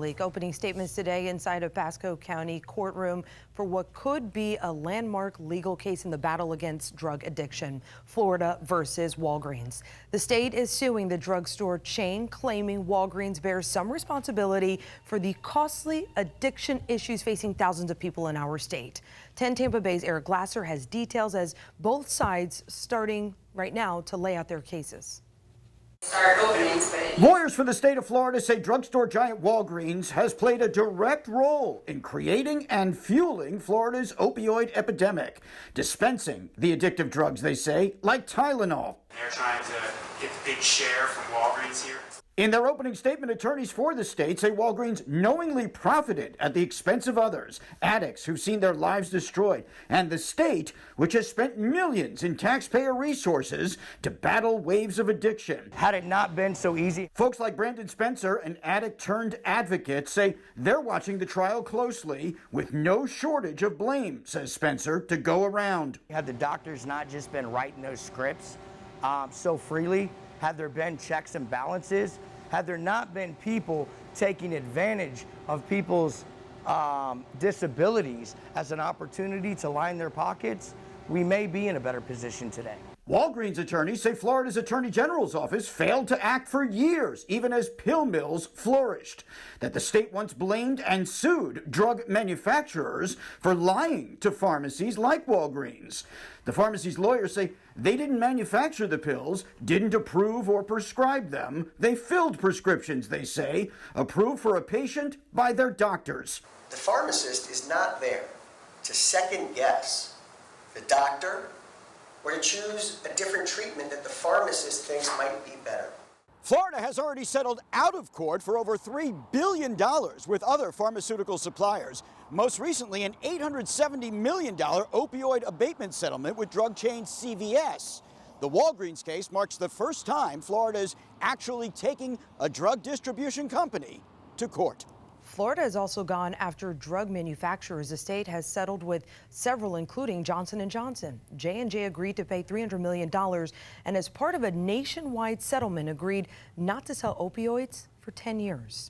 Opening statements today inside a Pasco County courtroom for what could be a landmark legal case in the battle against drug addiction, Florida versus Walgreens. The state is suing the drugstore chain, claiming Walgreens bears some responsibility for the costly addiction issues facing thousands of people in our state. 10 Tampa Bay's Eric Glasser has details as both sides starting right now to lay out their cases. Lawyers for the state of Florida say drugstore giant Walgreens has played a direct role in creating and fueling Florida's opioid epidemic, dispensing the addictive drugs, they say, like Tylenol. They're trying to get the big share from Walgreens here. In their opening statement, attorneys for the state say Walgreens knowingly profited at the expense of others, addicts who've seen their lives destroyed, and the state, which has spent millions in taxpayer resources to battle waves of addiction. Had it not been so easy. Folks like Brandon Spencer, an addict turned advocate, say they're watching the trial closely with no shortage of blame, says Spencer, to go around. Had the doctors not just been writing those scripts so freely, had there been checks and balances, had there not been people taking advantage of people's disabilities as an opportunity to line their pockets, we may be in a better position today. Walgreens attorneys say Florida's Attorney General's office failed to act for years, even as pill mills flourished. That the state once blamed and sued drug manufacturers for lying to pharmacies like Walgreens. The pharmacy's lawyers say they didn't manufacture the pills, didn't approve or prescribe them. They filled prescriptions, they say, approved for a patient by their doctors. The pharmacist is not there to second guess the doctor or to choose a different treatment that the pharmacist thinks might be better. Florida has already settled out of court for over $3 billion with other pharmaceutical suppliers. Most recently, an $870 million opioid abatement settlement with drug chain CVS. The Walgreens case marks the first time Florida is actually taking a drug distribution company to court. Florida has also gone after drug manufacturers. The state has settled with several, including Johnson & Johnson. J&J agreed to pay $300 million and as part of a nationwide settlement agreed not to sell opioids for 10 years.